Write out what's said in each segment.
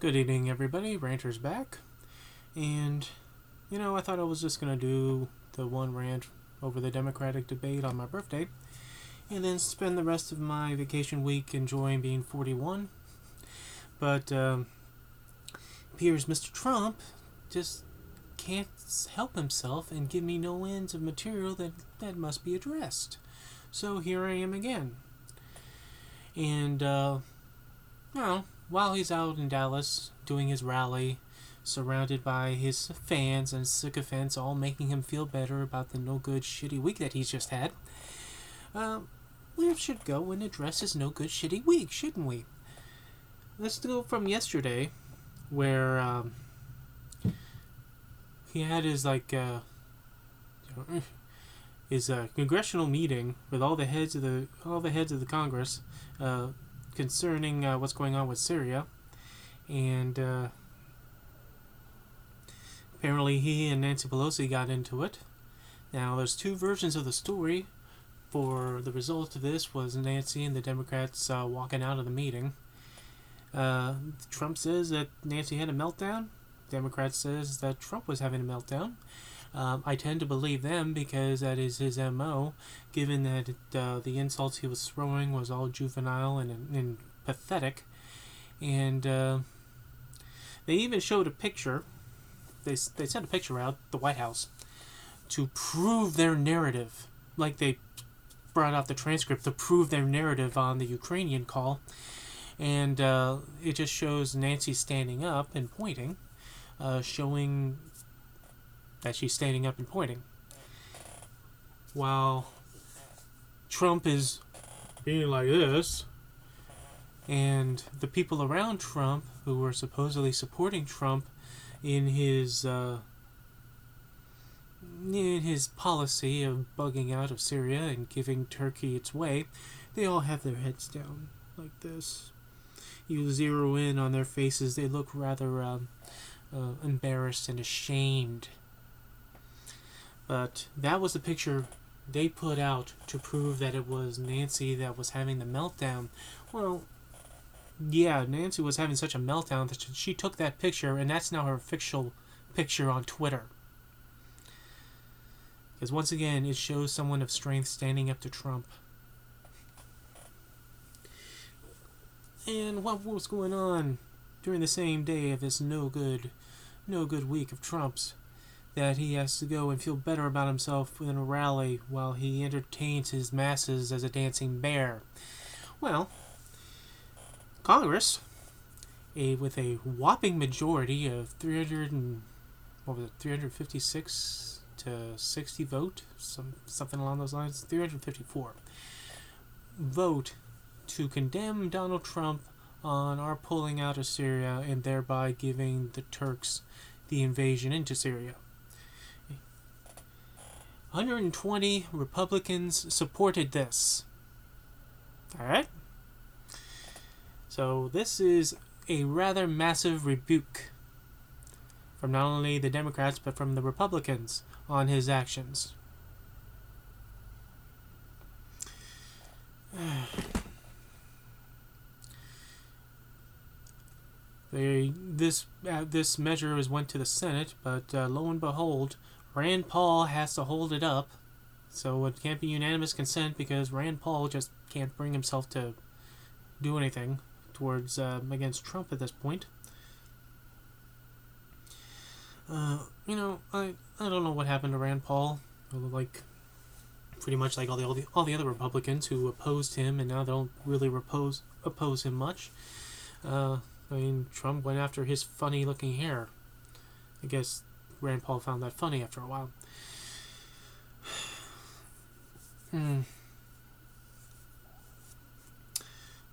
Good evening, everybody. Ranter's back. And, I thought I was just going to do the one rant over the Democratic debate on my birthday and then spend the rest of my vacation week enjoying being 41. But, appears Mr. Trump just can't help himself and give me no ends of material that must be addressed. So here I am again. And, while he's out in Dallas doing his rally, surrounded by his fans and sycophants all making him feel better about the no-good, shitty week that he's just had, we should go and address his no-good, shitty week, shouldn't we? Let's go from yesterday, where he had his congressional meeting with all the heads of the Congress concerning what's going on with Syria, and apparently he and Nancy Pelosi got into it. Now, there's two versions of the story. For the result of this was Nancy and the Democrats walking out of the meeting. Trump says that Nancy had a meltdown. Democrats says that Trump was having a meltdown. I tend to believe them because that is his MO, given that the insults he was throwing was all juvenile and pathetic. And they even showed a picture. They sent a picture out, the White House, to prove their narrative. Like they brought out the transcript to prove their narrative on the Ukrainian call. And it just shows Nancy standing up and pointing, showing that she's standing up and pointing, while Trump is being like this, and the people around Trump who were supposedly supporting Trump in his policy of bugging out of Syria and giving Turkey its way, they all have their heads down like this. You zero in on their faces, they look rather embarrassed and ashamed. But that was the picture they put out to prove that it was Nancy that was having the meltdown. Well, yeah, Nancy was having such a meltdown that she took that picture, and that's now her official picture on Twitter. Because once again, it shows someone of strength standing up to Trump. And what was going on during the same day of this no good week of Trump's, that he has to go and feel better about himself in a rally while he entertains his masses as a dancing bear? Well, Congress, with a whopping majority of 356 to 60 vote, something along those lines, 354, vote to condemn Donald Trump on our pulling out of Syria and thereby giving the Turks the invasion into Syria. 120 Republicans supported this. Alright? So this is a rather massive rebuke from not only the Democrats but from the Republicans on his actions. This measure went to the Senate, but lo and behold, Rand Paul has to hold it up, so it can't be unanimous consent because Rand Paul just can't bring himself to do anything towards against Trump at this point. I don't know what happened to Rand Paul. Pretty much like all the other Republicans who opposed him, and now they don't really oppose him much. Trump went after his funny-looking hair. I guess Rand Paul found that funny after a while.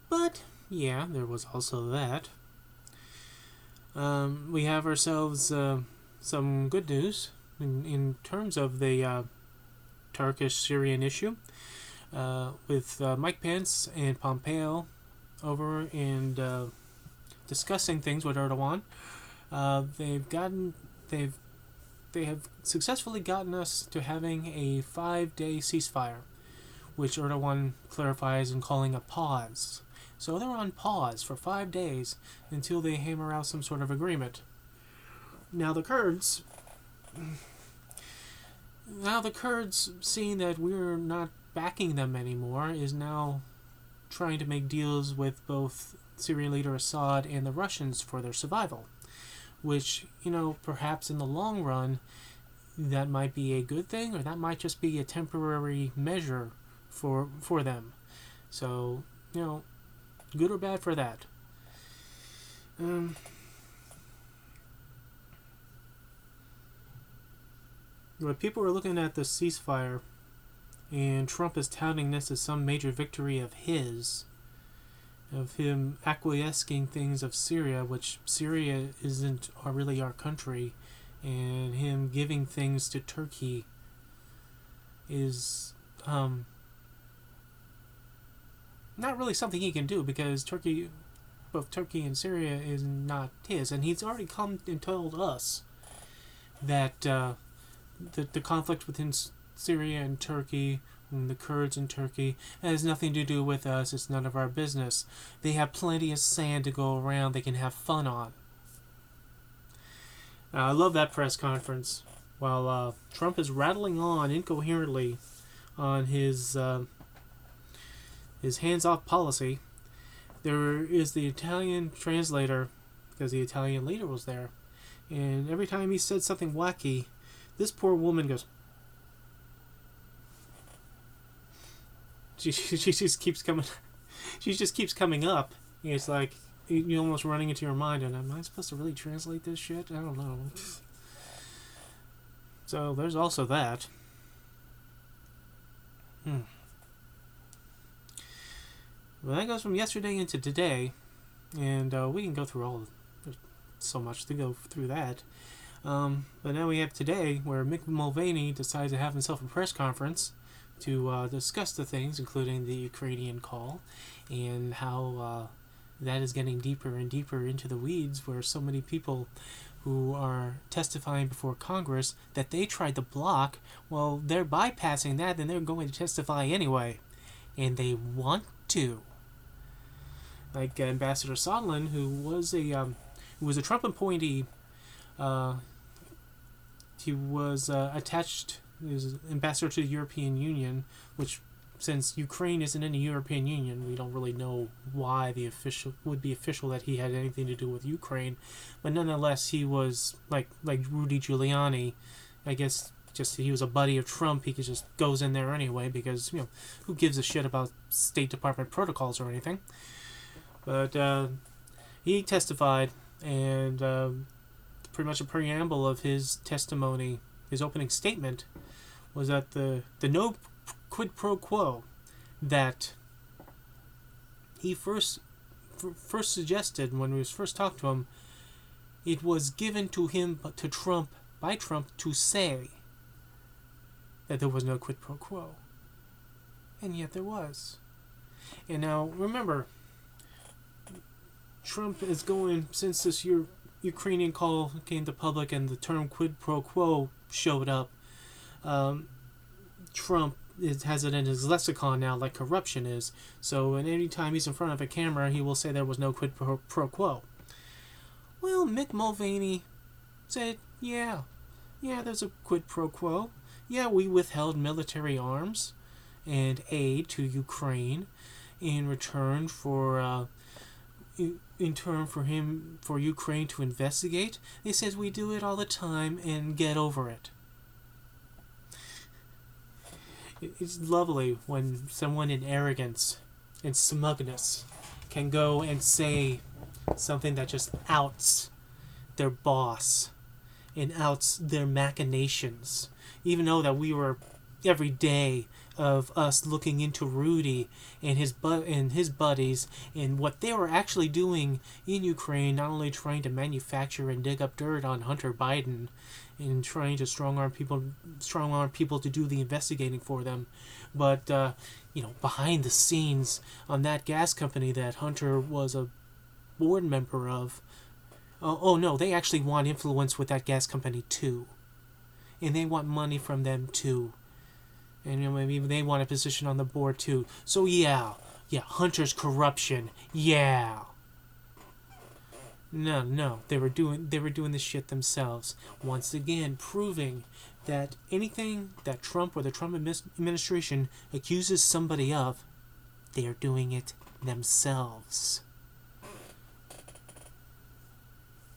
But, yeah, there was also that. We have ourselves some good news in terms of the Turkish-Syrian issue, with Mike Pence and Pompeo over and discussing things with Erdogan. They have successfully gotten us to having a 5-day ceasefire, which Erdogan clarifies in calling a pause. So they're on pause for 5 days until they hammer out some sort of agreement. Now the Kurds, seeing that we're not backing them anymore, is now trying to make deals with both Syrian leader Assad and the Russians for their survival. Which, perhaps in the long run, that might be a good thing, or that might just be a temporary measure for them. So, good or bad for that. But people are looking at the ceasefire, and Trump is touting this as some major victory of him acquiescing things of Syria, which Syria isn't really our country, and him giving things to Turkey is not really something he can do, because both Turkey and Syria is not his, and he's already come and told us that the conflict within Syria and Turkey, and the Kurds in Turkey, has nothing to do with us. It's none of our business. They have plenty of sand to go around they can have fun on. I love that press conference. While Trump is rattling on incoherently on his hands-off policy, there is the Italian translator, because the Italian leader was there, and every time he said something wacky, this poor woman goes, she just keeps coming, she just keeps coming up. It's like you almost running into your mind, and am I supposed to really translate this shit? I don't know. So there's also that. Well, that goes from yesterday into today, and we can go through there's so much to go through that. But now we have today, where Mick Mulvaney decides to have himself a press conference to discuss the things, including the Ukrainian call, and how that is getting deeper and deeper into the weeds, where so many people who are testifying before Congress that they tried to block, well, they're bypassing that, and they're going to testify anyway. And they want to. Like Ambassador Sondland, who was a Trump appointee. He was attached as ambassador to the European Union, which, since Ukraine isn't in the European Union, we don't really know why would be official that he had anything to do with Ukraine. But nonetheless, he was like Rudy Giuliani. I guess just he was a buddy of Trump. He just goes in there anyway, because who gives a shit about State Department protocols or anything. But he testified, and pretty much a preamble of his testimony, his opening statement, was that the no quid pro quo that he first suggested when we was first talked to him, it was given to him by Trump to say that there was no quid pro quo, and yet there was. And now remember, Trump is going, since this Ukrainian call came to public and the term quid pro quo showed up, Trump has it in his lexicon now, like corruption is. So any time he's in front of a camera, he will say there was no quid pro quo. Well, Mick Mulvaney said, yeah, there's a quid pro quo. Yeah, we withheld military arms and aid to Ukraine in return for Ukraine to investigate. They says we do it all the time and get over it. It's lovely when someone in arrogance and smugness can go and say something that just outs their boss and outs their machinations. Even though that we were every day of us looking into Rudy and his buddies and what they were actually doing in Ukraine, not only trying to manufacture and dig up dirt on Hunter Biden and trying to strong arm people to do the investigating for them, but behind the scenes on that gas company that Hunter was a board member of. Oh no, they actually want influence with that gas company too, and they want money from them too. And maybe they want a position on the board too. So yeah, Yeah, Hunter's corruption. Yeah. No, they were doing this shit themselves. Once again, proving that anything that Trump or the Trump administration accuses somebody of, they are doing it themselves.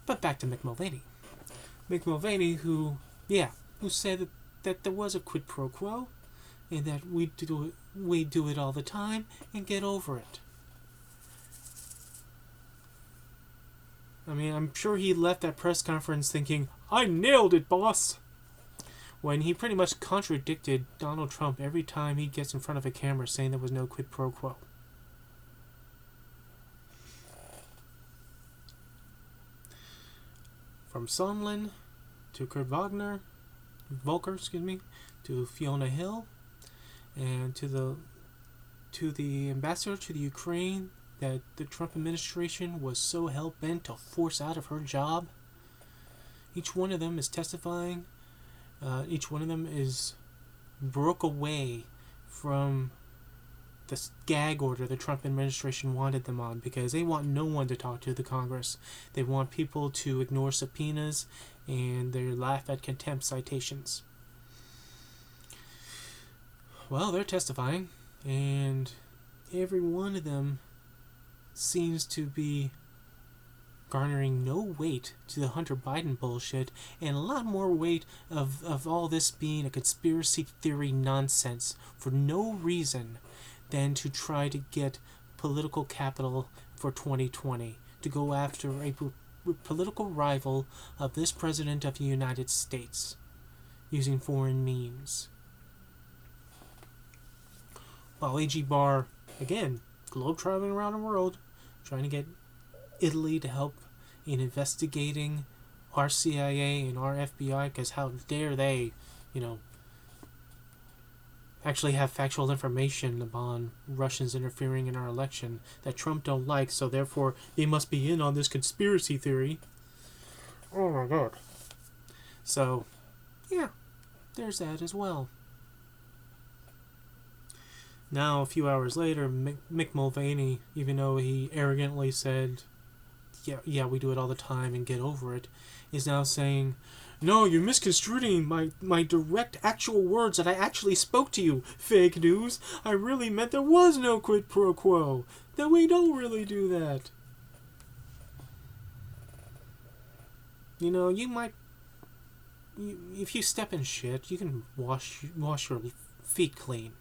But back to Mick Mulvaney. Mick Mulvaney, who said that there was a quid pro quo, and that we do it all the time and get over it. I mean, I'm sure he left that press conference thinking, I nailed it, boss! When he pretty much contradicted Donald Trump every time he gets in front of a camera saying there was no quid pro quo. From Sondland to Kurt Volker, to Fiona Hill, and to the ambassador to the Ukraine that the Trump administration was so hell-bent to force out of her job. Each one of them is testifying. Each one of them broke away from the gag order the Trump administration wanted them on, because they want no one to talk to the Congress. They want people to ignore subpoenas, and they laugh at contempt citations. Well, they're testifying, and every one of them seems to be garnering no weight to the Hunter Biden bullshit, and a lot more weight of all this being a conspiracy theory nonsense for no reason than to try to get political capital for 2020, to go after a political rival of this president of the United States using foreign means. While A.G. Barr, again, globe-traveling around the world, trying to get Italy to help in investigating our CIA and our FBI, because how dare they, actually have factual information upon Russians interfering in our election that Trump don't like, so therefore they must be in on this conspiracy theory. Oh my god. So, yeah, there's that as well. Now, a few hours later, Mick Mulvaney, even though he arrogantly said, yeah, we do it all the time and get over it, is now saying, no, you're misconstruing my direct actual words that I actually spoke to you. Fake news. I really meant there was no quid pro quo. That we don't really do that. If you step in shit, you can wash your feet clean,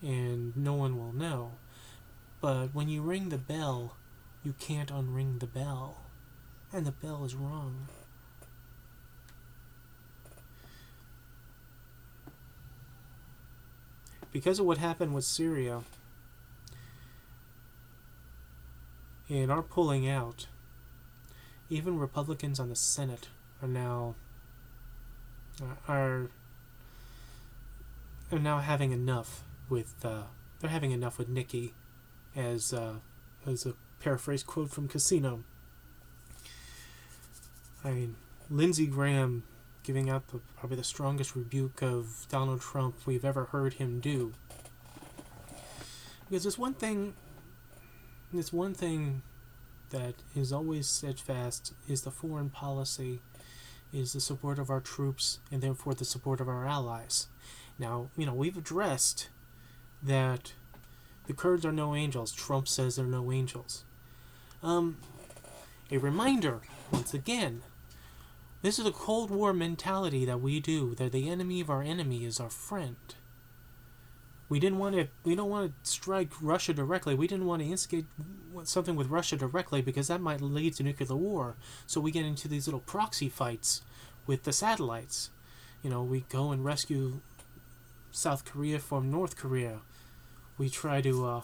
and no one will know. But when you ring the bell, you can't unring the bell, and the bell is rung. Because of what happened with Syria and our pulling out, even Republicans on the Senate are now having enough with they're having enough with Nikki, as a paraphrase quote from Casino. I mean, Lindsey Graham giving out probably the strongest rebuke of Donald Trump we've ever heard him do. Because there's one thing that is always steadfast, is the foreign policy, is the support of our troops, and therefore the support of our allies. Now, we've addressed that the Kurds are no angels. Trump says they're no angels. A reminder, once again, this is a Cold War mentality that we do, that the enemy of our enemy is our friend. We don't want to strike Russia directly. We didn't want to instigate something with Russia directly, because that might lead to nuclear war. So we get into these little proxy fights with the satellites. We go and rescue South Korea from North Korea. We try to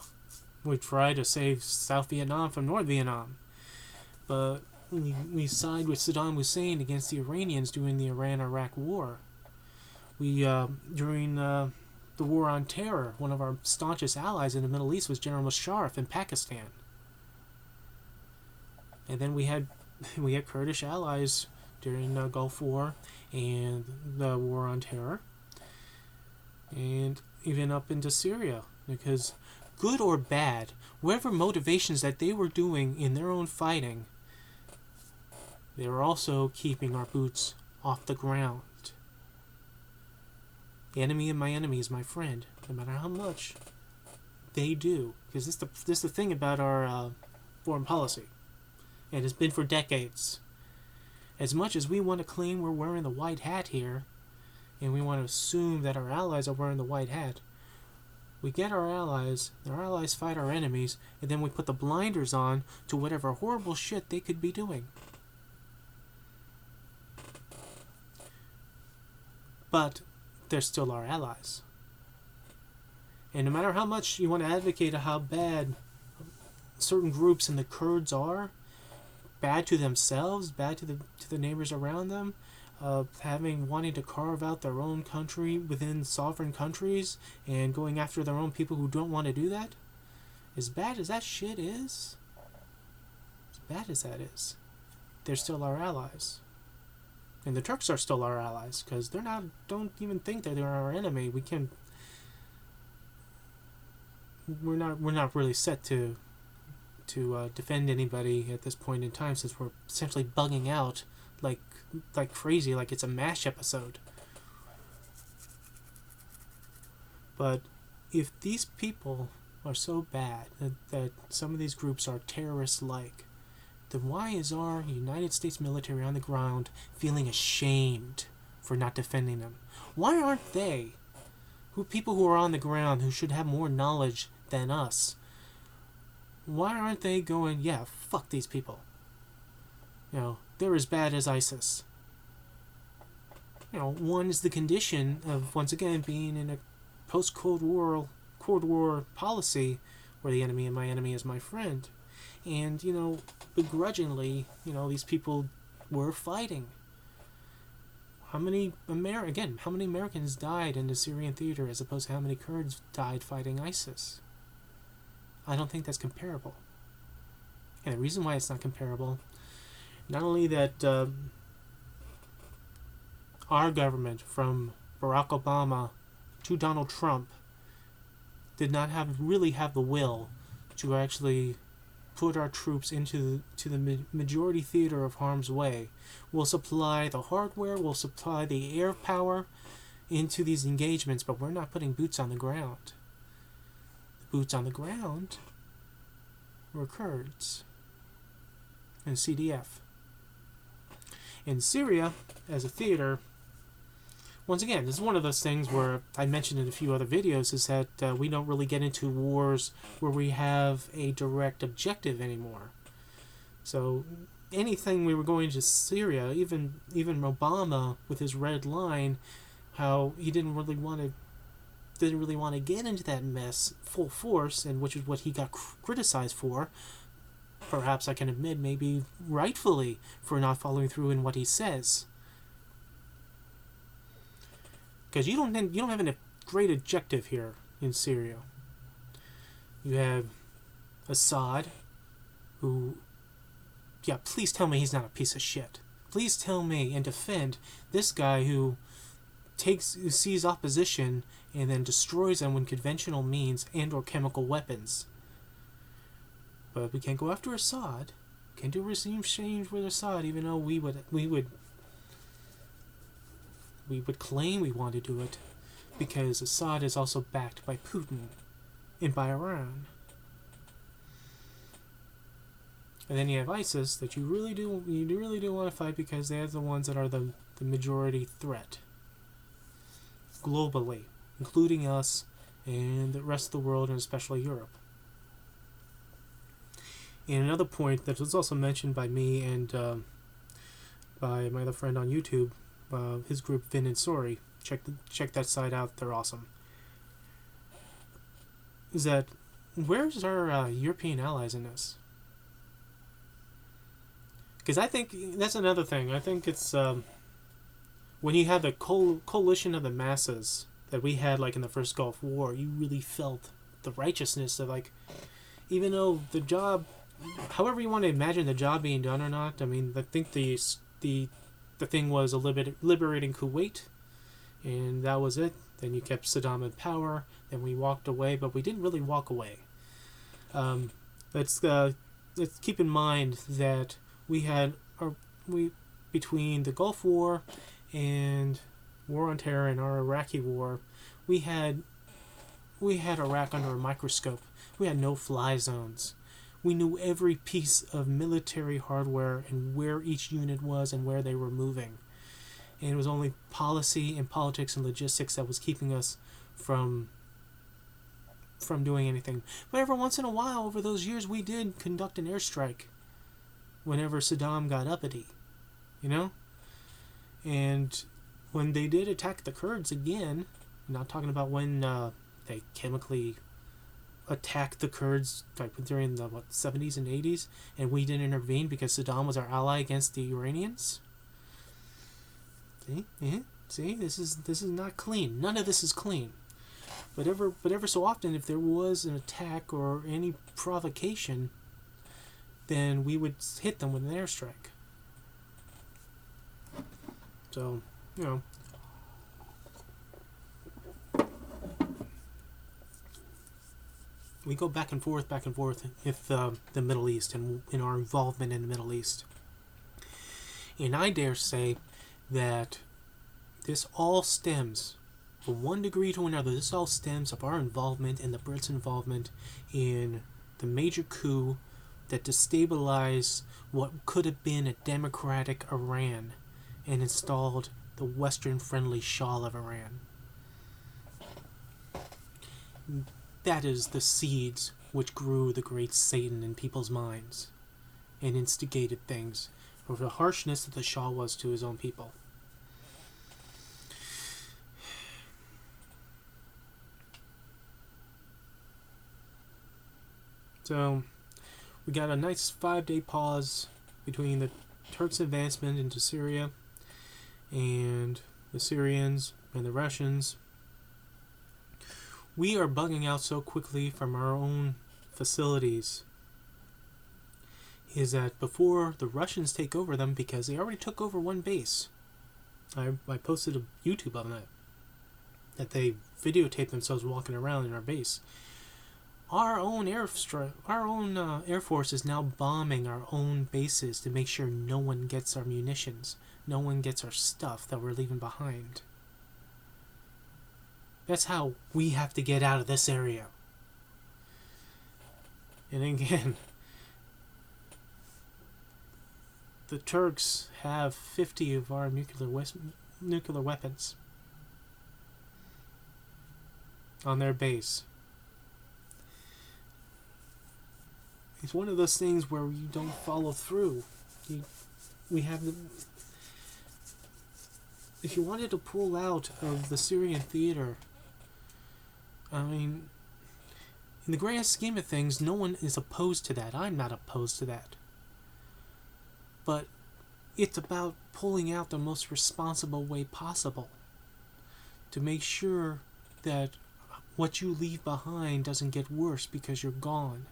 save South Vietnam from North Vietnam. But we side with Saddam Hussein against the Iranians during the Iran-Iraq War. During the War on Terror, one of our staunchest allies in the Middle East was General Musharraf in Pakistan. And then we had Kurdish allies during the Gulf War and the War on Terror, and even up into Syria, because good or bad, whatever motivations that they were doing in their own fighting, they were also keeping our boots off the ground. The enemy of my enemy is my friend, no matter how much they do. Because this is the thing about our foreign policy, and it's been for decades. As much as we want to claim we're wearing the white hat here, and we want to assume that our allies are wearing the white hat, we get our allies fight our enemies, and then we put the blinders on to whatever horrible shit they could be doing. But they're still our allies. And no matter how much you want to advocate how bad certain groups in the Kurds are, bad to themselves, bad to the neighbors around them, wanting to carve out their own country within sovereign countries and going after their own people who don't want to do that, as bad as that shit is, they're still our allies. And the Turks are still our allies, because don't even think that they're our enemy. We're not really set to defend anybody at this point in time, since we're essentially bugging out like crazy, like it's a MASH episode. But if these people are so bad that some of these groups are terrorist-like, then why is our United States military on the ground feeling ashamed for not defending them? Why aren't they, people who are on the ground, who should have more knowledge than us, why aren't they going, yeah, fuck these people? They're as bad as ISIS. One is the condition of, once again, being in a post-Cold War policy where the enemy of my enemy is my friend. And, begrudgingly, these people were fighting. How many Americans died in the Syrian theater as opposed to how many Kurds died fighting ISIS? I don't think that's comparable. And the reason why it's not comparable, not only that our government, from Barack Obama to Donald Trump, did not really have the will to actually put our troops into the majority theater of harm's way. We'll supply the hardware, we'll supply the air power into these engagements, but we're not putting boots on the ground. The boots on the ground were Kurds and CDF. In Syria, as a theater, once again, this is one of those things where I mentioned in a few other videos, is that we don't really get into wars where we have a direct objective anymore. So anything we were going to Syria, even Obama with his red line, how he didn't really want to get into that mess full force, and which is what he got criticized for. Perhaps I can admit, maybe rightfully, for not following through in what he says. Because you don't have a great objective here in Syria. You have Assad, who, please tell me he's not a piece of shit. Please tell me and defend this guy who sees opposition and then destroys them with conventional means and or chemical weapons. But we can't go after Assad. Can't do a regime change with Assad, even though we would claim we want to do it, because Assad is also backed by Putin and by Iran. And then you have ISIS, that you really do want to fight, because they're the ones that are the majority threat globally, including us and the rest of the world, and especially Europe. And another point that was also mentioned by me and by my other friend on YouTube, his group Vin and Sorry, check that site out, they're awesome, is that where's our European allies in this? Because I think that's another thing. I think it's when you have the coalition of the masses that we had, like in the first Gulf War, you really felt the righteousness of, like, even though the job, however you want to imagine the job being done or not, I mean, I think the thing was liberating Kuwait, and that was it. Then you kept Saddam in power, then we walked away, but we didn't really walk away. Um, let's keep in mind that we had we between the Gulf War and War on Terror and our Iraqi War, we had Iraq under a microscope. We had no-fly zones. We knew every piece of military hardware and where each unit was and where they were moving. And it was only policy and politics and logistics that was keeping us from doing anything. But every once in a while, over those years, we did conduct an airstrike whenever Saddam got uppity, you know? And when they did attack the Kurds again, I'm not talking about when they chemically attacked the Kurds like during the 70s and 80s, and we didn't intervene because Saddam was our ally against the Iranians. See, see, this is not clean. None of this is clean. But ever so often, if there was an attack or any provocation, then we would hit them with an airstrike. So, you know. We go back and forth with the Middle East and in our involvement in the Middle East. And I dare say that this all stems, from one degree to another, this all stems of our involvement and the Brits' involvement in the major coup that destabilized what could have been a democratic Iran and installed the Western-friendly Shah of Iran. That is the seeds which grew the great Satan in people's minds and instigated things for the harshness that the Shah was to his own people. So, we got a nice 5-day pause between the Turks' advancement into Syria and the Syrians and the Russians. We are bugging out so quickly from our own facilities is that before the Russians take over them, because they already took over one base. I posted a YouTube on that they videotaped themselves walking around in our base. Our own Air Force is now bombing our own bases to make sure no one gets our munitions, no one gets our stuff that we're leaving behind. That's how we have to get out of this area. And again, the Turks have 50 of our nuclear weapons on their base. It's one of those things where you don't follow through. If you wanted to pull out of the Syrian theater, I mean, in the grand scheme of things, no one is opposed to that. I'm not opposed to that. But it's about pulling out the most responsible way possible to make sure that what you leave behind doesn't get worse because you're gone.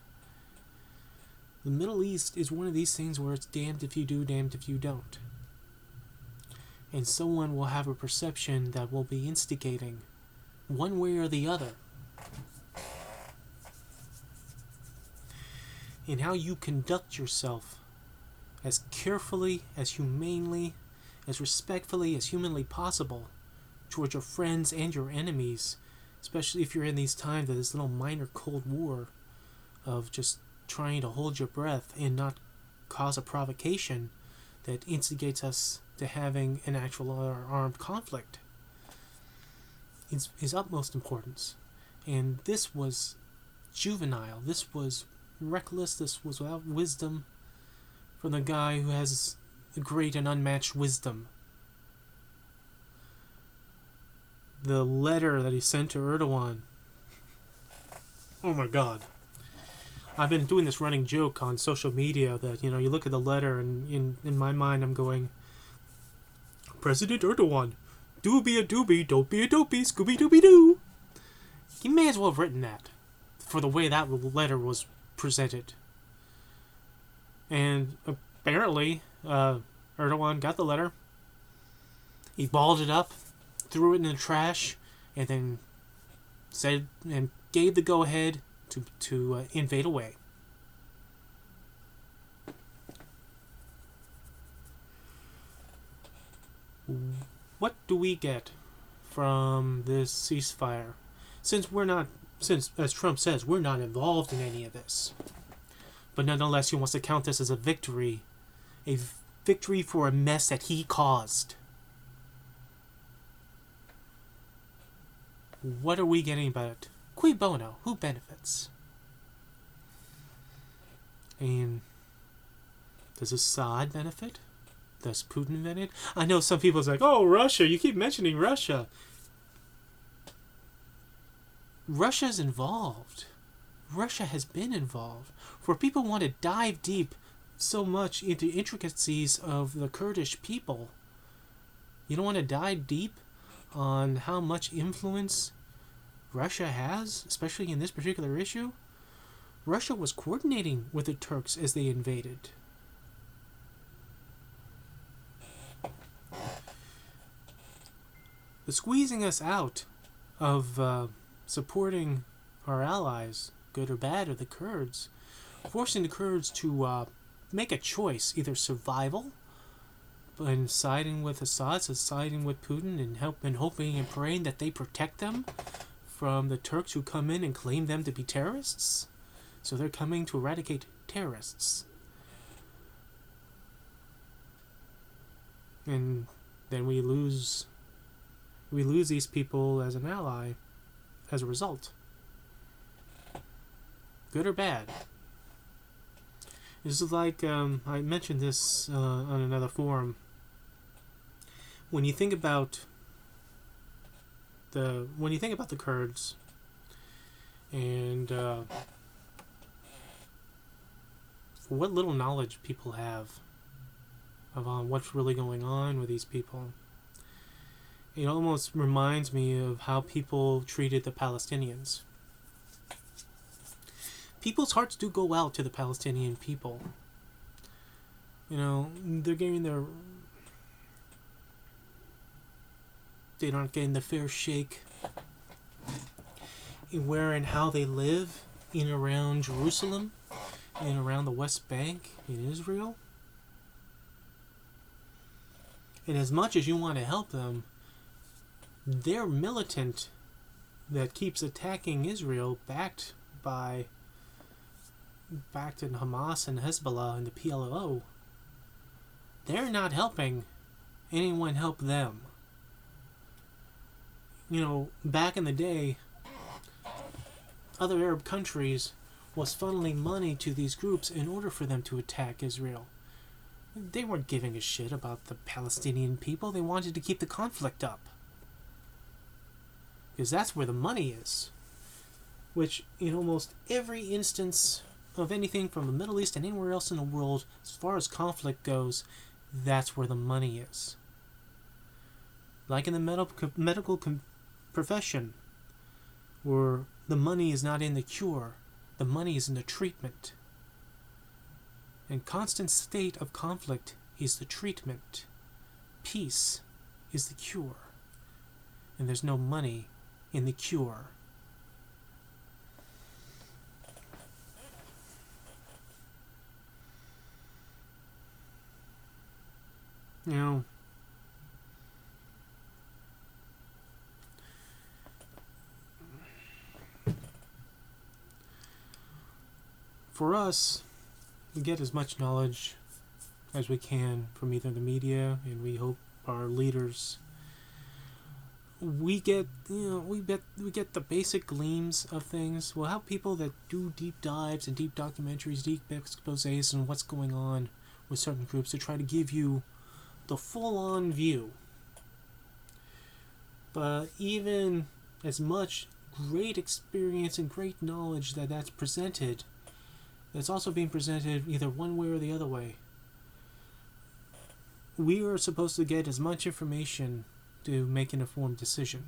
The Middle East is one of these things where it's damned if you do, damned if you don't. And someone will have a perception that will be instigating one way or the other. And how you conduct yourself as carefully, as humanely, as respectfully as humanly possible towards your friends and your enemies, especially if you're in these times of this little minor Cold War of just trying to hold your breath and not cause a provocation that instigates us to having an actual armed conflict is utmost importance. And this was juvenile, this was reckless, this was without wisdom from the guy who has a great and unmatched wisdom. The letter that he sent to Erdogan. Oh my God. I've been doing this running joke on social media that, you look at the letter and in my mind I'm going, President Erdogan, do be a doobie, don't be a dopey, Scooby-Dooby-Doo. He may as well have written that for the way that letter was presented. And apparently, Erdogan got the letter. He balled it up, threw it in the trash, and then said and gave the go-ahead to invade away. What do we get from this ceasefire? Since as Trump says, we're not involved in any of this. But nonetheless, he wants to count this as a victory for a mess that he caused. What are we getting about it? Cui bono? Who benefits? And does Assad benefit? Does Putin benefit? I know some people are like, oh, Russia, you keep mentioning Russia. Russia's involved. Russia has been involved. For people who want to dive deep so much into intricacies of the Kurdish people, you don't want to dive deep on how much influence Russia has, especially in this particular issue. Russia was coordinating with the Turks as they invaded. The squeezing us out of supporting our allies, good or bad, or the Kurds, forcing the Kurds to make a choice, either survival and siding with Assad, so siding with Putin, and hoping and praying that they protect them from the Turks who come in and claim them to be terrorists. So they're coming to eradicate terrorists. And then we lose these people as an ally as a result. Good or bad. This is like, I mentioned this on another forum. When you think about the Kurds and what little knowledge people have of what's really going on with these people, it almost reminds me of how people treated the Palestinians. People's hearts do go out to the Palestinian people. They're getting they aren't getting the fair shake in where and how they live in and around Jerusalem and around the West Bank in Israel. And as much as you want to help them, they're militant that keeps attacking Israel, backed in Hamas and Hezbollah and the PLO. They're not helping anyone help them. Back in the day, other Arab countries was funneling money to these groups in order for them to attack Israel. They weren't giving a shit about the Palestinian people. They wanted to keep the conflict up. Because that's where the money is. Which, in almost every instance of anything from the Middle East and anywhere else in the world, as far as conflict goes, that's where the money is. Like in the medical profession, where the money is not in the cure, the money is in the treatment. And constant state of conflict is the treatment. Peace is the cure. And there's no money in the cure. For us, we get as much knowledge as we can from either the media, and we hope our leaders. We get the basic gleams of things. We'll have people that do deep dives and deep documentaries, deep exposés on what's going on with certain groups to try to give you the full-on view. But even as much great experience and great knowledge that's presented, that's also being presented either one way or the other way. We are supposed to get as much information to make an informed decision.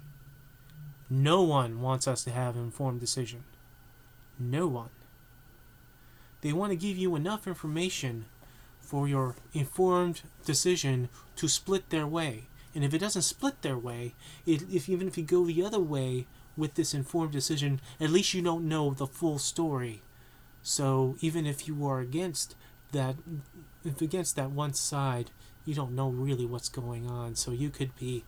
No one wants us to have an informed decision. No one. They want to give you enough information for your informed decision to split their way. And if it doesn't split their way, even if you go the other way with this informed decision, at least you don't know the full story. So even if you are that against that one side, you don't know really what's going on. So you could be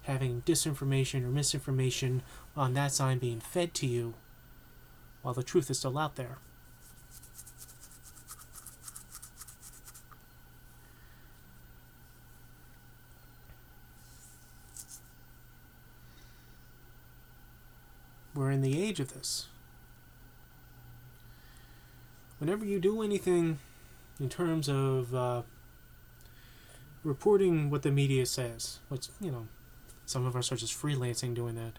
having disinformation or misinformation on that side being fed to you while the truth is still out there. We're in the age of this. Whenever you do anything in terms of reporting what the media says, which, some of us are just freelancing doing that,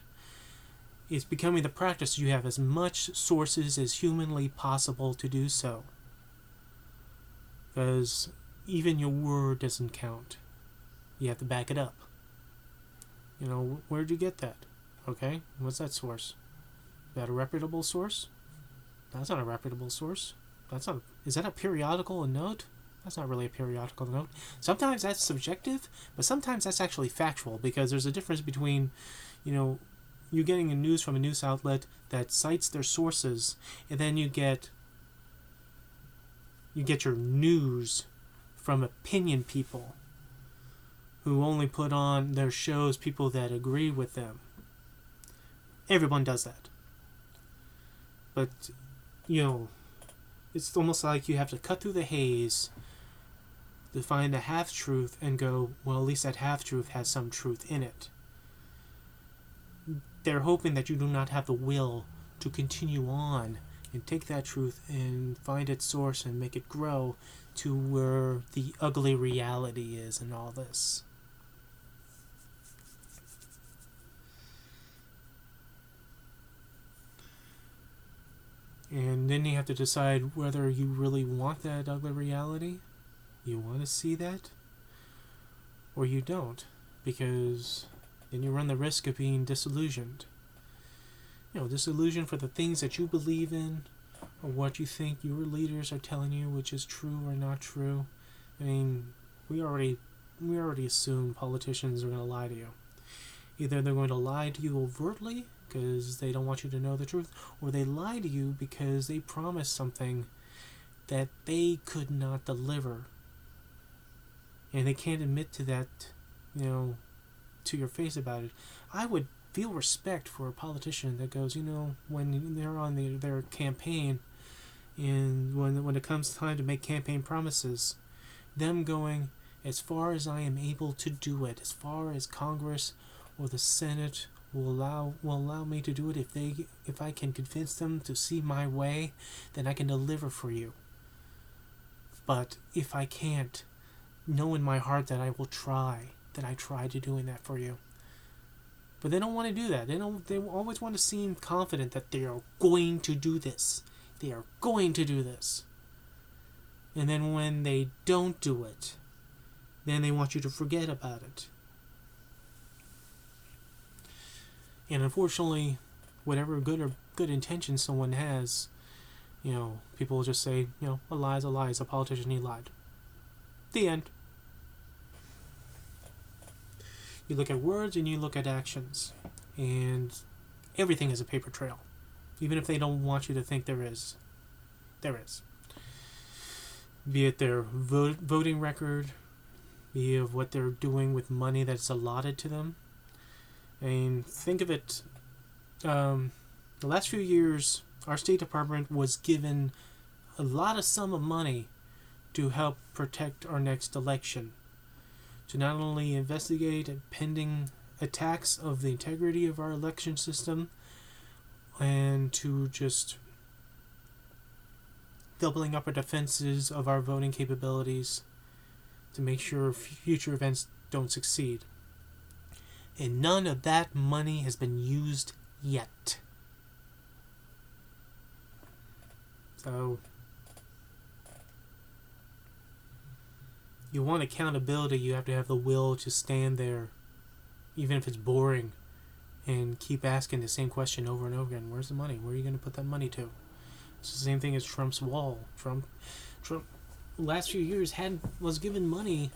it's becoming the practice you have as much sources as humanly possible to do so. Because even your word doesn't count. You have to back it up. Where'd you get that? Okay, what's that source? Is that a reputable source? That's not a reputable source. Is that a periodical note? That's not really a periodical note. Sometimes that's subjective, but sometimes that's actually factual, because there's a difference between, you getting the news from a news outlet that cites their sources, and then you get your news from opinion people who only put on their shows people that agree with them. Everyone does that. But, it's almost like you have to cut through the haze to find the half-truth and go, well, at least that half-truth has some truth in it. They're hoping that you do not have the will to continue on and take that truth and find its source and make it grow to where the ugly reality is in all this. And then you have to decide whether you really want that ugly reality. You want to see that? Or you don't. Because then you run the risk of being disillusioned. Disillusioned for the things that you believe in, or what you think your leaders are telling you, which is true or not true. I mean, we already assume politicians are going to lie to you. Either they're going to lie to you overtly because they don't want you to know the truth, or they lie to you because they promise something that they could not deliver. And they can't admit to that, to your face about it. I would feel respect for a politician that goes, when they're on their campaign, and when it comes time to make campaign promises, them going, as far as I am able to do it, as far as Congress or the Senate will allow me to do it, if I can convince them to see my way, then I can deliver for you. But if I can't, know in my heart that I will try, that I tried to doing that for you. But they don't want to do that. They always want to seem confident that they are going to do this. They are going to do this. And then when they don't do it, then they want you to forget about it. And unfortunately, whatever good intention someone has, people will just say, a lie is a lie. It's a politician, he lied. The end. You look at words and you look at actions. And everything is a paper trail. Even if they don't want you to think there is. There is. Be it their voting record, be it what they're doing with money that's allotted to them. I mean, think of it. The last few years, our State Department was given a lot of sum of money to help protect our next election. To not only investigate pending attacks of the integrity of our election system, and to just doubling up our defenses of our voting capabilities to make sure future events don't succeed. And none of that money has been used yet. So, you want accountability, you have to have the will to stand there, even if it's boring, and keep asking the same question over and over again. Where's the money? Where are you going to put that money to? It's the same thing as Trump's wall. Trump last few years was given money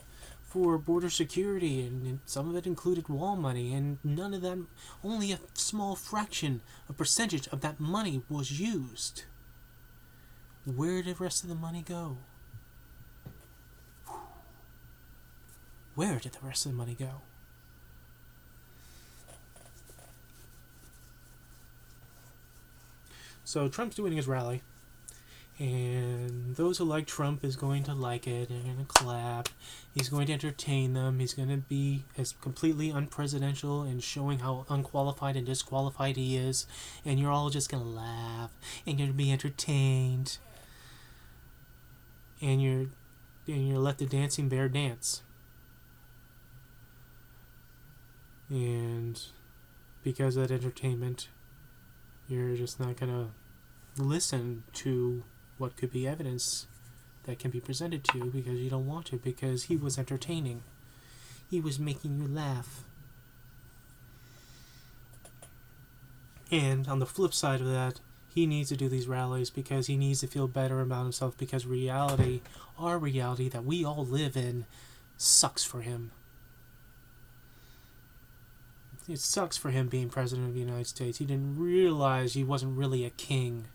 for border security, and some of it included wall money, and none of that, only a small fraction, a percentage of that money was used. Where did the rest of the money go? Where did the rest of the money go? So Trump's doing his rally, and those who like Trump is going to like it and going to clap. He's going to entertain them. He's going to be as completely unpresidential and showing how unqualified and disqualified he is, and you're all just going to laugh and you're going to be entertained, and you're let the dancing bear dance. And because of that entertainment, you're just not going to listen to what could be evidence that can be presented to you because you don't want to, because he was entertaining. He was making you laugh. And on the flip side of that, he needs to do these rallies because he needs to feel better about himself, because reality, our reality that we all live in, sucks for him. It sucks for him being president of the United States. He didn't realize he wasn't really a king,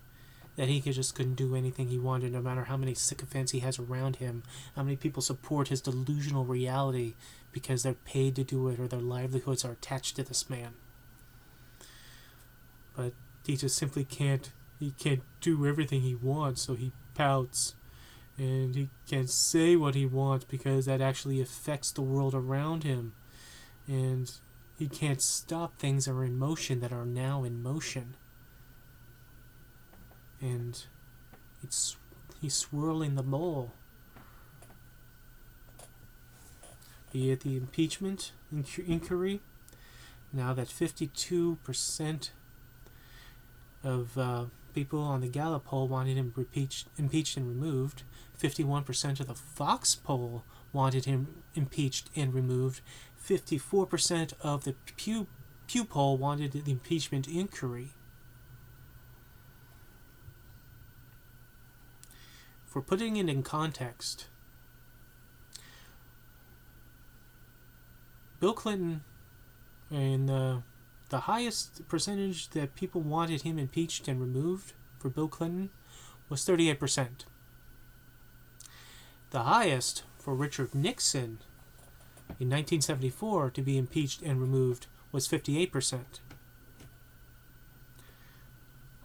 that he couldn't do anything he wanted, no matter how many sycophants he has around him, how many people support his delusional reality because they're paid to do it or their livelihoods are attached to this man. But he just simply can't do everything he wants, so he pouts, and he can't say what he wants because that actually affects the world around him, and he can't stop things that are in motion that are now in motion. And he's swirling the bowl. Be it the impeachment inquiry, now that 52% of people on the Gallup poll wanted him impeached and removed, 51% of the Fox poll wanted him impeached and removed, 54% of the Pew poll wanted the impeachment inquiry. For putting it in context, Bill Clinton, and the highest percentage that people wanted him impeached and removed for Bill Clinton was 38%. The highest for Richard Nixon in 1974 to be impeached and removed was 58%.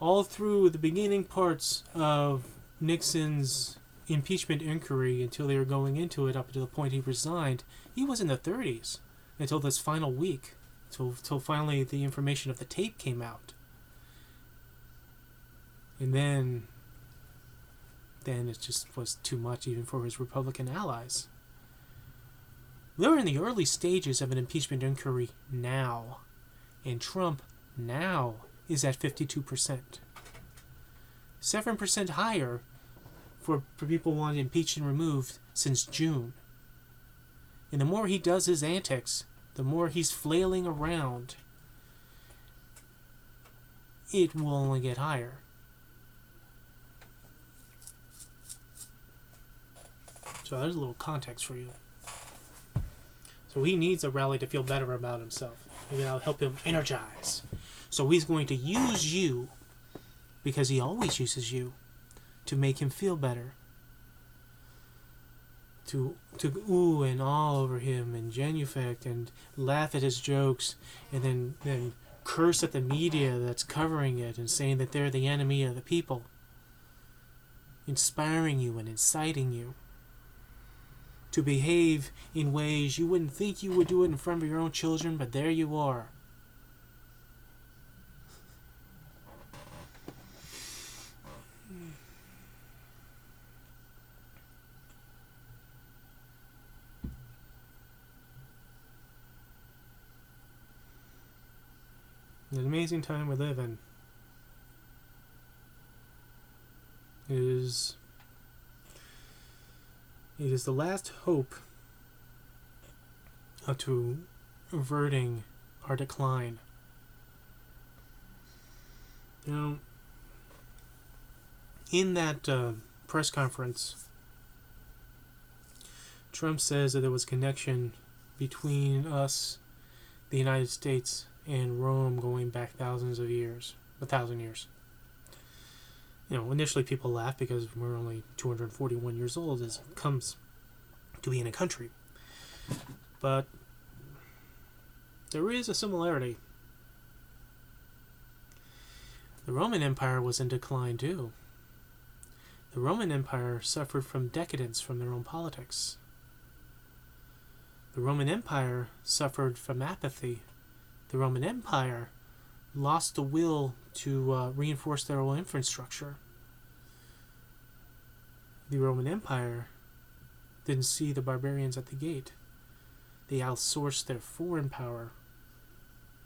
All through the beginning parts of Nixon's impeachment inquiry, until they were going into it up to the point he resigned, he was in the 30s until this final week, till finally the information of the tape came out. And then it just was too much even for his Republican allies. They're in the early stages of an impeachment inquiry now, and Trump now is at 52%. 7% higher for people wanting impeached and removed since June. And the more he does his antics, the more he's flailing around, it will only get higher. So there's a little context for you. So he needs a rally to feel better about himself. Maybe that'll help him energize. So he's going to use you, because he always uses you, to make him feel better. To ooh and all over him and genuflect and laugh at his jokes, and then curse at the media that's covering it and saying that they're the enemy of the people. Inspiring you and inciting you to behave in ways you wouldn't think you would do it in front of your own children, but there you are. It's an amazing time we live in. It is the last hope to averting our decline. You know, in that press conference Trump says that there was a connection between us, the United States, and Rome going back thousands of years, 1,000 years. Initially people laugh because we're only 241 years old as it comes to being a country. But there is a similarity. The Roman Empire was in decline too. The Roman Empire suffered from decadence from their own politics. The Roman Empire suffered from apathy. The Roman Empire lost the will to reinforce their own infrastructure. The Roman Empire didn't see the barbarians at the gate. They outsourced their foreign power.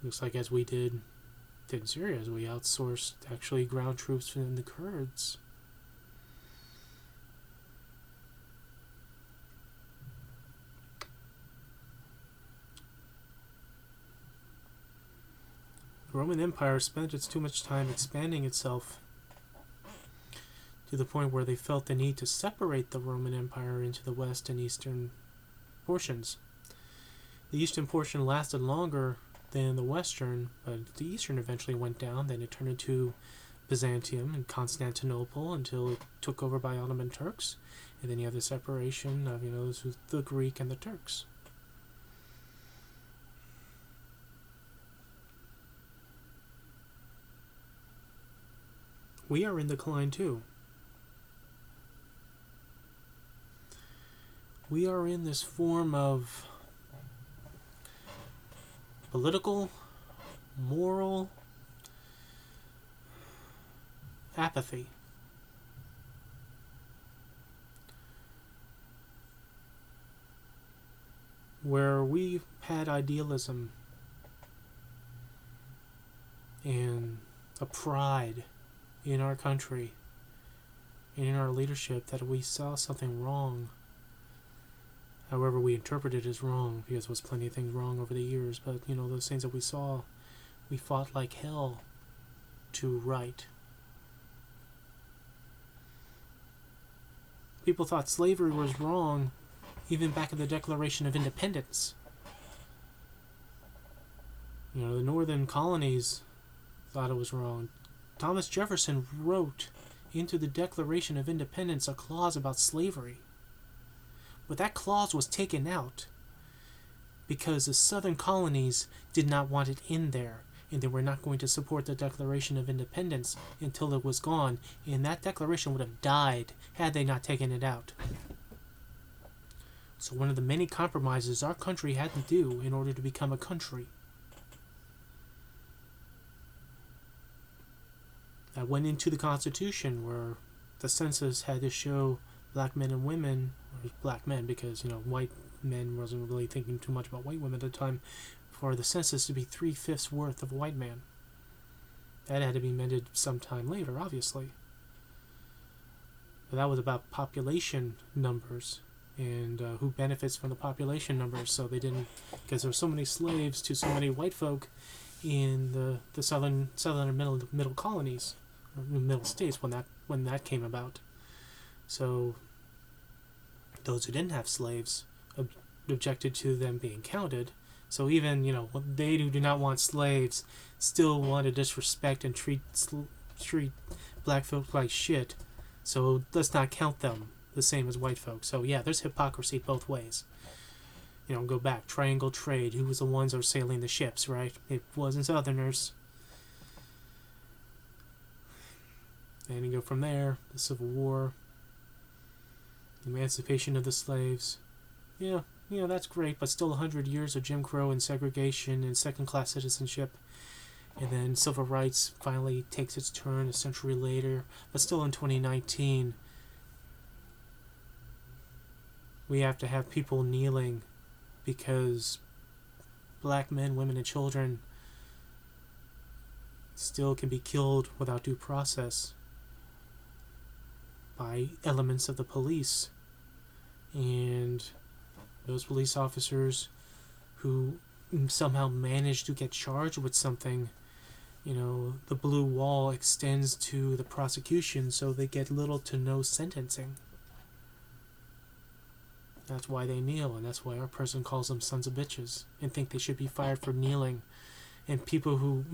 Looks like as we did in Syria, as we outsourced actually ground troops from the Kurds. The Roman Empire spent too much time expanding itself to the point where they felt the need to separate the Roman Empire into the west and eastern portions. The eastern portion lasted longer than the western, but the eastern eventually went down. Then it turned into Byzantium and Constantinople until it took over by Ottoman Turks, and then you have the separation of the Greek and the Turks. We are in decline too. We are in this form of political, moral apathy. Where we had idealism and a pride in our country and in our leadership that we saw something wrong. However, we interpreted it as wrong because there was plenty of things wrong over the years. But, those things that we saw, we fought like hell to right. People thought slavery was wrong even back in the Declaration of Independence. The northern colonies thought it was wrong. Thomas Jefferson wrote into the Declaration of Independence a clause about slavery. But that clause was taken out because the southern colonies did not want it in there, and they were not going to support the Declaration of Independence until it was gone, and that declaration would have died had they not taken it out. So one of the many compromises our country had to do in order to become a country that went into the Constitution, where the census had to show black men and women, or black men because, white men wasn't really thinking too much about white women at the time, for the census to be 3/5 worth of a white man. That had to be amended sometime later, obviously. But that was about population numbers and who benefits from the population numbers. So they didn't, because there were so many slaves to so many white folk in the southern and middle colonies, or middle states when that came about. So those who didn't have slaves objected to them being counted. So even, they who do not want slaves still want to disrespect and treat black folk like shit. So let's not count them the same as white folk. So yeah, there's hypocrisy both ways. Go back, triangle trade. Who was the ones that were sailing the ships, right? It wasn't Southerners. And you go from there, the Civil War, emancipation of the slaves. Yeah, that's great, but still 100 years of Jim Crow and segregation and second-class citizenship. And then civil rights finally takes its turn a century later. But still in 2019, we have to have people kneeling because black men, women, and children still can be killed without due process by elements of the police. And those police officers who somehow manage to get charged with something, the blue wall extends to the prosecution, so they get little to no sentencing. That's why they kneel, and that's why our president calls them sons of bitches and think they should be fired for kneeling. And people who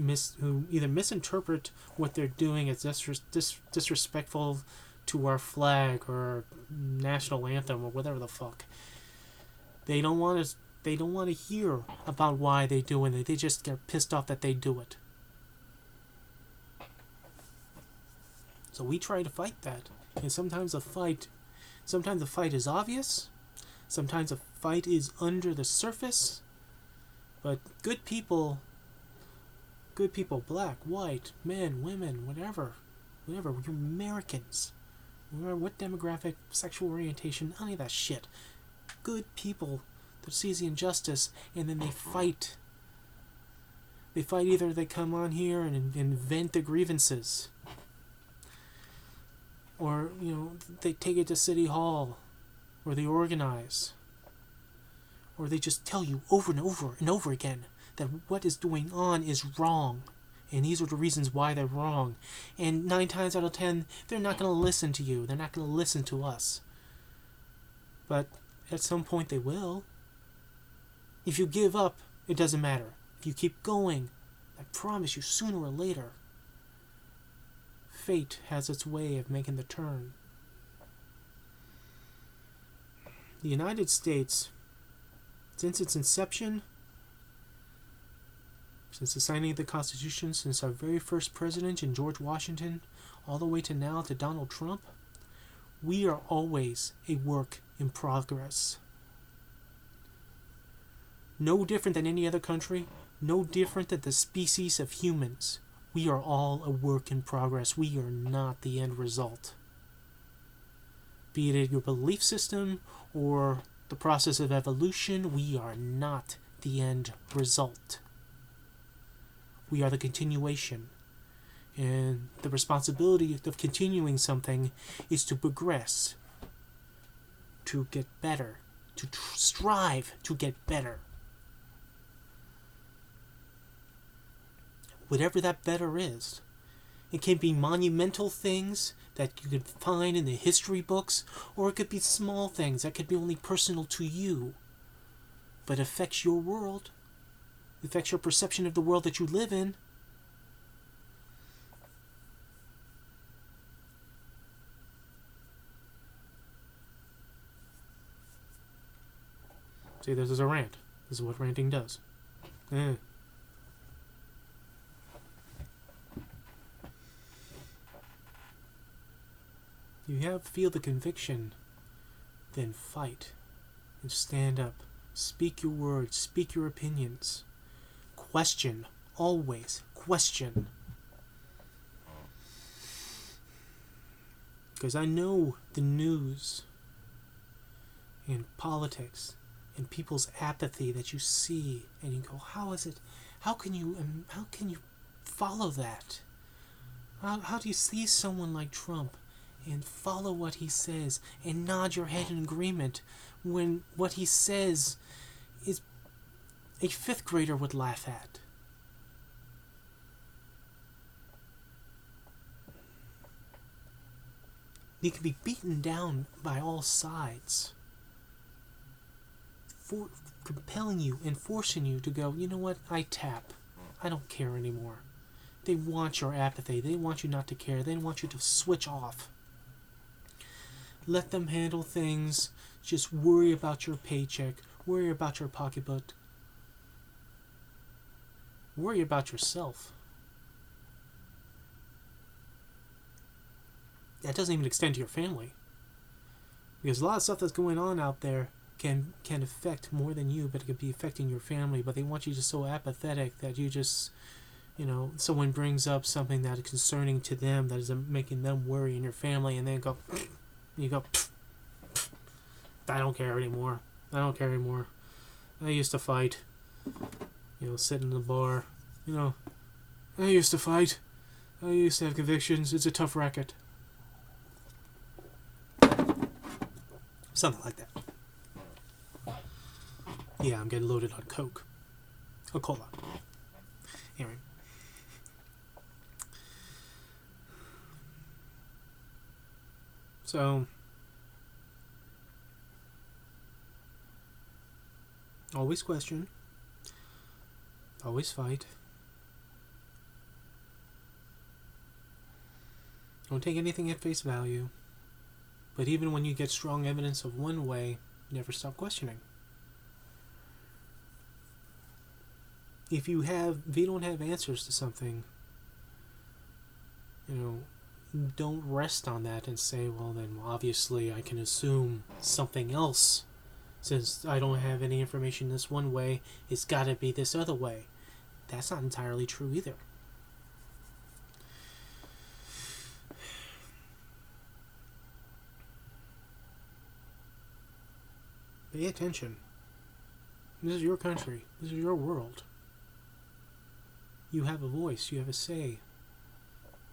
either misinterpret what they're doing as disrespectful to our flag or our national anthem or whatever the fuck. They don't want to hear about why they do it. They just get pissed off that they do it. So we try to fight that. And sometimes the fight is obvious. Sometimes the fight is under the surface. But good people, black, white, men, women, whatever, we're Americans. Remember what demographic, sexual orientation, none of that shit. Good people that sees the injustice, and then they fight. They fight. Either they come on here and vent the grievances, or they take it to City Hall, or they organize, or they just tell you over and over and over again that what is going on is wrong, and these are the reasons why they're wrong. And 9 times out of 10, they're not going to listen to you. They're not going to listen to us. But at some point they will. If you give up, it doesn't matter. If you keep going, I promise you, sooner or later, fate has its way of making the turn. The United States, since its inception, since the signing of the Constitution, since our very first president in George Washington, all the way to now to Donald Trump, we are always a work in progress. No different than any other country, no different than the species of humans. We are all a work in progress. We are not the end result. Be it in your belief system or the process of evolution, we are not the end result. We are the continuation. And the responsibility of continuing something is to progress, to get better, to strive to get better. Whatever that better is. It can be monumental things that you could find in the history books, or it could be small things that could be only personal to you, but affects your world, affects your perception of the world that you live in. See, this is a rant. This is what ranting does. Feel the conviction, then fight and stand up. Speak your words, speak your opinions. Question, always question. Because I know the news and politics and people's apathy that you see, and you go, how can you follow that? How do you see someone like Trump and follow what he says and nod your head in agreement when what he says is a 5th grader would laugh at? You can be beaten down by all sides, compelling you and forcing you to go, you know what, I tap. I don't care anymore. They want your apathy. They want you not to care. They want you to switch off. Let them handle things. Just worry about your paycheck. Worry about your pocketbook. Worry about yourself. That doesn't even extend to your family. Because a lot of stuff that's going on out there can affect more than you, but it could be affecting your family. But they want you just so apathetic that you just, someone brings up something that is concerning to them that is making them worry in your family, and then you go, I don't care anymore. I used to fight. Sit in the bar. I used to fight. I used to have convictions. It's a tough racket. Something like that. Yeah, I'm getting loaded on Coke. Or cola. Anyway. So, Always question. Always fight. Don't take anything at face value. But even when you get strong evidence of one way, never stop questioning. If you don't have answers to something, don't rest on that and say, well, then obviously I can assume something else. Since I don't have any information this one way, it's got to be this other way. That's not entirely true either. Pay attention. This is your country. This is your world. You have a voice. You have a say.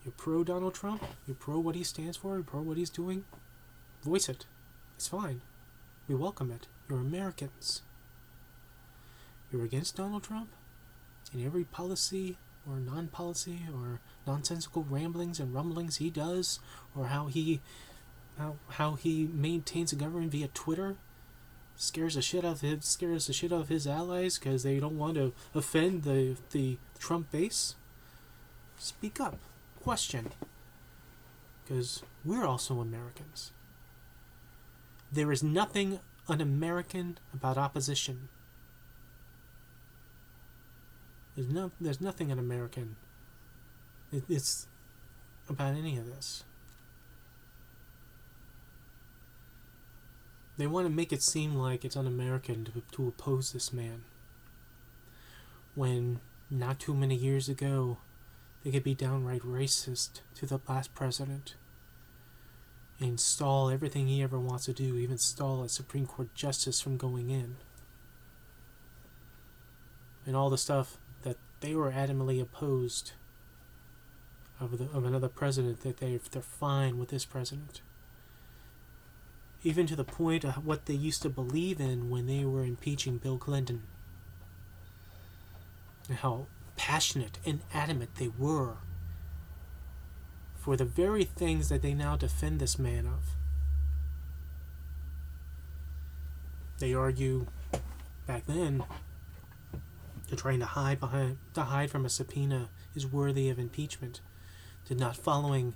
You're pro Donald Trump. You're pro what he stands for. You're pro what he's doing. Voice it. It's fine. We welcome it. You're Americans. You're against Donald Trump? And every policy or non-policy or nonsensical ramblings and rumblings he does, or how he maintains the government via Twitter, scares the shit out of his allies because they don't want to offend the Trump base. Speak up. Question. Because we're also Americans. There is nothing un-American about opposition. There's nothing un-American. It's about any of this. They want to make it seem like it's un-American to oppose this man. When not too many years ago, they could be downright racist to the last president and stall everything he ever wants to do, even stall a Supreme Court justice from going in. And all the stuff that they were adamantly opposed of another president, that they're fine with this president. Even to the point of what they used to believe in when they were impeaching Bill Clinton. And how passionate and adamant they were for the very things that they now defend this man of. They argue back then that trying to hide from a subpoena is worthy of impeachment, that not following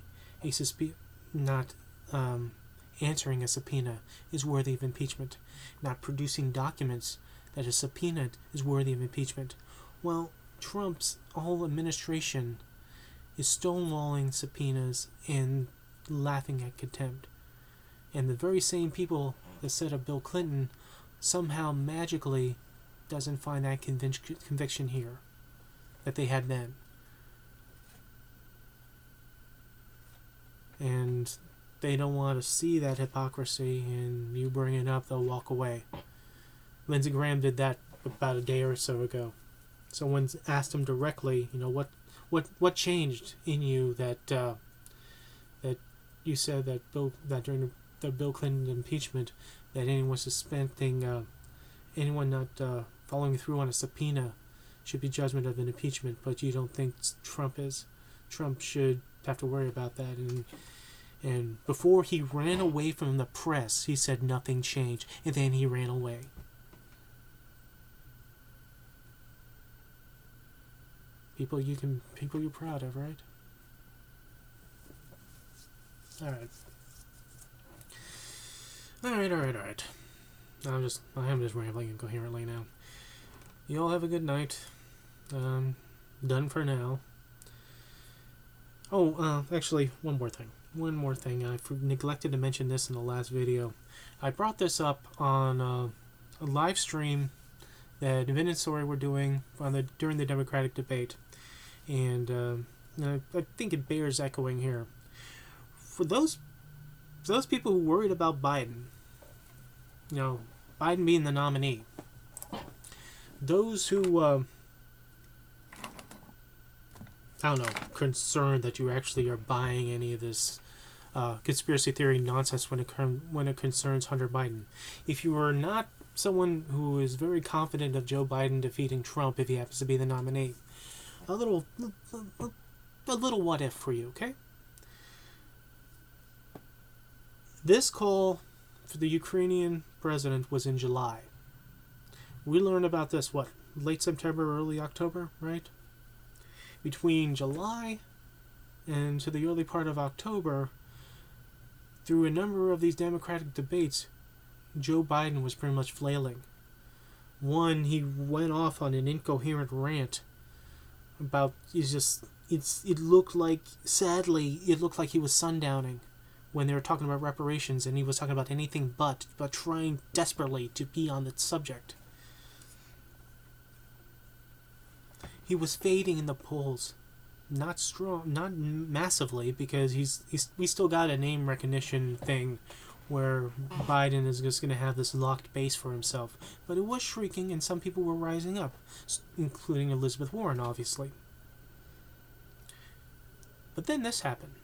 answering a subpoena is worthy of impeachment, not producing documents that is subpoenaed is worthy of impeachment. Well, Trump's whole administration is stonewalling subpoenas and laughing at contempt. And the very same people that said of Bill Clinton somehow magically doesn't find that conviction here that they had then. And they don't want to see that hypocrisy, and you bring it up, they'll walk away. Lindsey Graham did that about a day or so ago. Someone asked him directly, what changed in you that you said that during the Bill Clinton impeachment that anyone suspending anyone not following through on a subpoena should be judgment of an impeachment, but you don't think Trump should have to worry about that. And before he ran away from the press, he said nothing changed, and then he ran away. People you're proud of, right? All right. I'm just rambling incoherently now. You all have a good night. Done for now. Actually, one more thing. I neglected to mention this in the last video. I brought this up on a live stream that Vin and Sori were doing during the Democratic debate, and I think it bears echoing here. For those people who worried about Biden, Biden being the nominee, those who concerned that you actually are buying any of this conspiracy theory nonsense when it concerns Hunter Biden. If you are not someone who is very confident of Joe Biden defeating Trump if he happens to be the nominee, a little what if for you, okay? This call for the Ukrainian president was in July. We learned about this, what, late September, early October, right? Between July and to the early part of October, through a number of these Democratic debates, Joe Biden was pretty much flailing. One, he went off on an incoherent rant about, it looked like, sadly, it looked like he was sundowning when they were talking about reparations, and he was talking about anything but trying desperately to be on the subject. He was fading in the polls. Not strong, not massively, because we still got a name recognition thing where Biden is just going to have this locked base for himself. But it was shrinking, and some people were rising up, including Elizabeth Warren, obviously. But then this happened.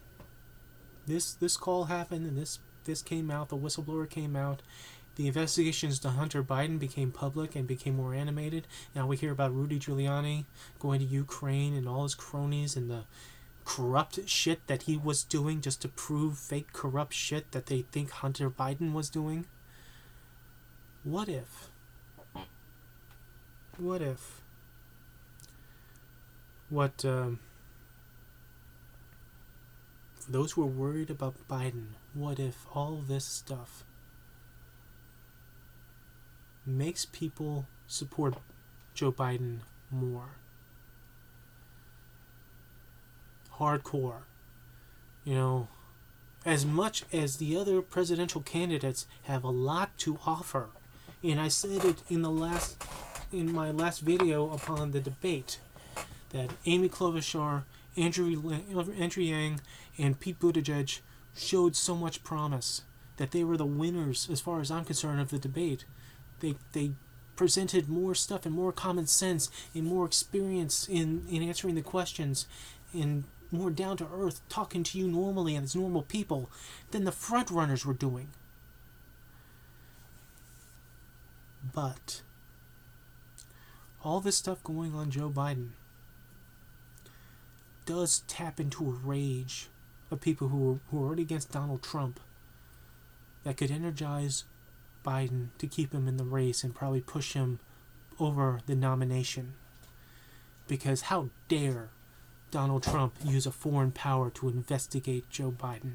This call happened, and this came out. The whistleblower came out. The investigations to Hunter Biden became public and became more animated. Now we hear about Rudy Giuliani going to Ukraine and all his cronies and the corrupt shit that he was doing just to prove fake corrupt shit that they think Hunter Biden was doing. What if? For those who are worried about Biden, what if all this stuff makes people support Joe Biden more? Hardcore. As much as the other presidential candidates have a lot to offer, and I said it in my last video upon the debate, that Amy Klobuchar, Andrew Yang, and Pete Buttigieg showed so much promise, that they were the winners, as far as I'm concerned, of the debate. They presented more stuff and more common sense and more experience in answering the questions and more down to earth, talking to you normally and as normal people than the front runners were doing. But all this stuff going on Joe Biden does tap into a rage of people who are already against Donald Trump that could energize Biden to keep him in the race and probably push him over the nomination. Because how dare Donald Trump use a foreign power to investigate Joe Biden?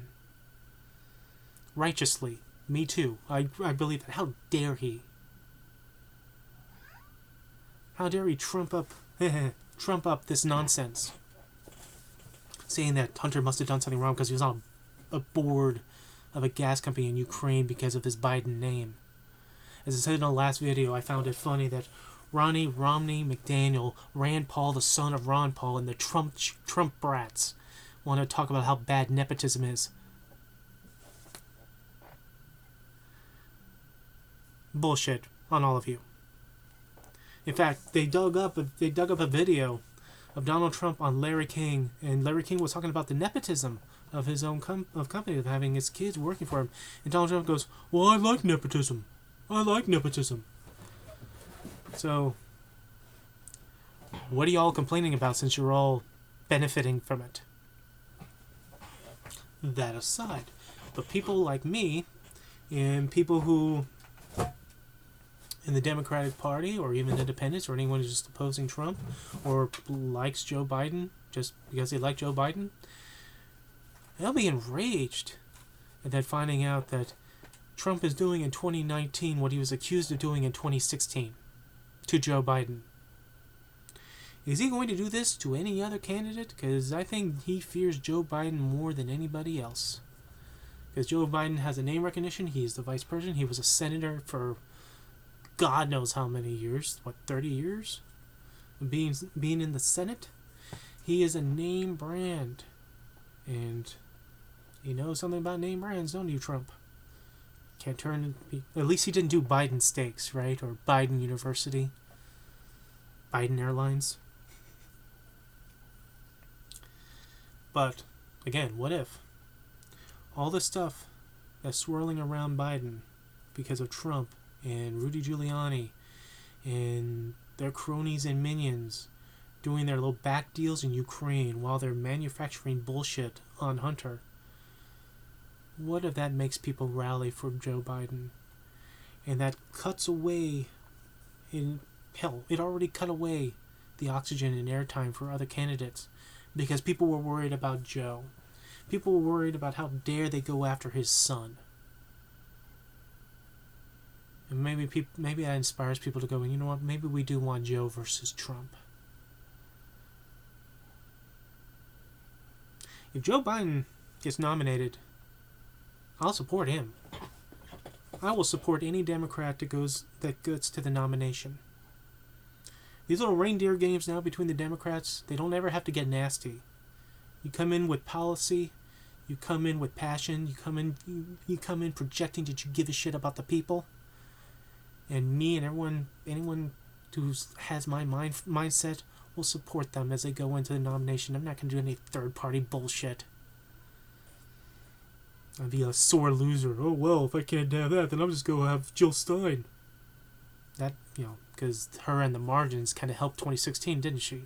Righteously. Me too. I believe that. How dare he? How dare he trump up this nonsense? Saying that Hunter must have done something wrong because he was on a board of a gas company in Ukraine because of his Biden name. As I said in the last video, I found it funny that Romney McDaniel, Rand Paul, the son of Ron Paul, and the Trump brats want to talk about how bad nepotism is. Bullshit on all of you. In fact, they dug up a video of Donald Trump on Larry King, and Larry King was talking about the nepotism of his own company, of having his kids working for him. And Donald Trump goes, "Well, I like nepotism. So, what are y'all complaining about since you're all benefiting from it? That aside, but people like me, and people who in the Democratic Party, or even independents, or anyone who's just opposing Trump, or likes Joe Biden just because they like Joe Biden, they'll be enraged at that, finding out that Trump is doing in 2019 what he was accused of doing in 2016 to Joe Biden. Is he going to do this to any other candidate? Because I think he fears Joe Biden more than anybody else. Because Joe Biden has a name recognition. He's the vice president. He was a senator for God knows how many years. 30 years? Being in the Senate? He is a name brand. And you know something about name brands, don't you, Trump? Can't turn... At least he didn't do Biden Steaks, right? Or Biden University. Biden Airlines. But, again, what if? All the stuff that's swirling around Biden because of Trump and Rudy Giuliani and their cronies and minions doing their little back deals in Ukraine while they're manufacturing bullshit on Hunter. What if that makes people rally for Joe Biden? And that cuts away hell, it already cut away the oxygen and airtime for other candidates because people were worried about Joe. People were worried about how dare they go after his son. And maybe that inspires people to go, you know what, maybe we do want Joe versus Trump. If Joe Biden gets nominated, I'll support him. I will support any Democrat that gets to the nomination. These little reindeer games now between the Democrats, they don't ever have to get nasty. You come in with policy, you come in with passion, you come in projecting that you give a shit about the people. And me and anyone who has my mindset will support them as they go into the nomination. I'm not going to do any third-party bullshit. I'd be a sore loser. Oh, well, if I can't have that, then I'm just going to have Jill Stein. That, because her and the margins kind of helped 2016, didn't she?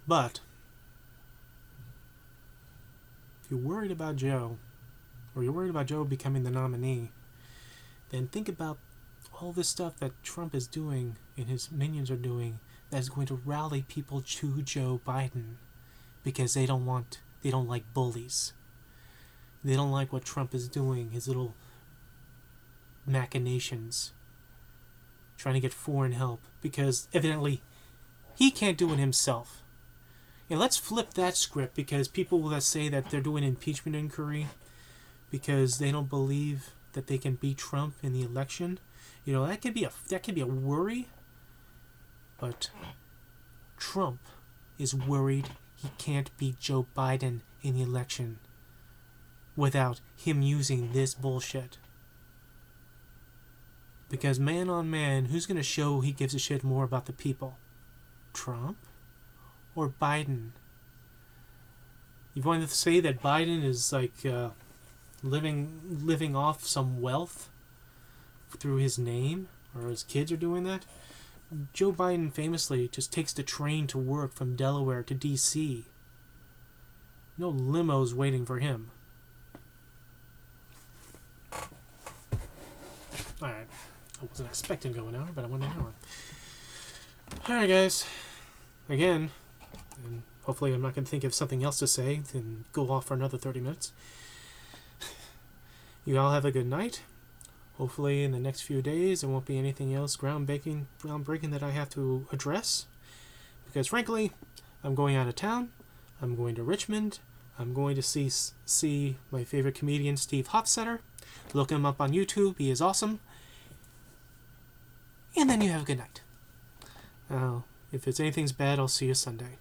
But if you're worried about Joe, or you're worried about Joe becoming the nominee, then think about all this stuff that Trump is doing and his minions are doing that's going to rally people to Joe Biden because they don't like bullies. They don't like what Trump is doing, his little machinations, trying to get foreign help, because evidently he can't do it himself. And let's flip that script, because people that say that they're doing impeachment inquiry because they don't believe that they can beat Trump in the election, that could be a worry. But Trump is worried he can't beat Joe Biden in the election without him using this bullshit. Because man on man, who's going to show he gives a shit more about the people? Trump or Biden? You want to say that Biden is like living off some wealth through his name, or his kids are doing that? Joe Biden famously just takes the train to work from Delaware to D.C. No limos waiting for him. Alright. I wasn't expecting to go an hour, but I went an hour. Alright, guys. Again, and hopefully I'm not going to think of something else to say and go off for another 30 minutes. You all have a good night. Hopefully in the next few days there won't be anything else groundbreaking that I have to address. Because frankly, I'm going out of town. I'm going to Richmond. I'm going to see my favorite comedian, Steve Hofstetter. Look him up on YouTube. He is awesome. And then you have a good night. If it's anything's bad, I'll see you Sunday.